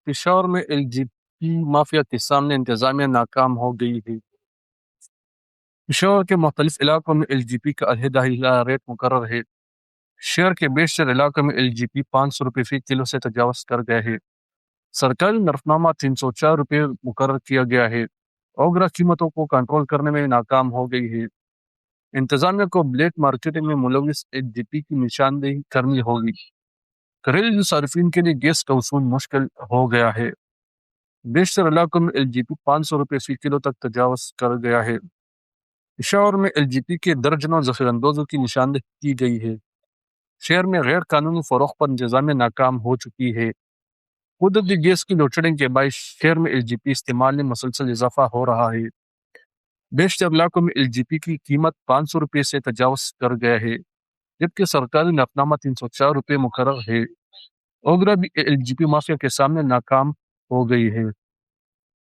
پشاور میں L G پی mafia کے سامنے انتظامیہ ناکام ہو گئی ہے۔ پشاور کے مختلف علاقوں میں ایل جی پی کا علیحدہ ریٹ مقرر ہے۔ شہر کے بیشتر علاقوں میں ایل جی پی 500 روپے فی کلو سے تجاوز کر گئے ہے۔ سرکاری نرخنامہ 304 روپے مقرر کیا گیا ہے۔ اوگرا قیمتوں کو کنٹرول کرنے میں ناکام ہو گئی ہے۔ انتظامیہ کو بلیک مارکیٹنگ میں ملوث ایل جی پی کی نشاندہی کرنی ہوگی۔ گھریلو صارفین کے لیے گیس کا وصول مشکل ہو گیا ہے۔ بیشتر علاقوں میں ایل جی پی 500 روپے فی کلو تک تجاوز کر گیا ہے۔ پشاور میں ایل جی پی کے درجنوں ذخیرہ اندوزوں کی نشاندہی کی گئی ہے۔ شہر میں غیر قانونی فروخت پر انتظامیہ ناکام ہو چکی ہے۔ قدرتی گیس کی لوڈ شیڈنگ کے باعث شہر میں ایل جی پی استعمال میں مسلسل اضافہ ہو رہا ہے۔ بیشتر علاقوں میں ایل جی پی کی قیمت 500 روپے سے تجاوز کر گیا ہے، جبکہ سرکاری نرخنامہ 304 روپے مقرر ہے۔ اوگرا بھی ایل جی پی مافیا کے سامنے ناکام ہو گئی ہے۔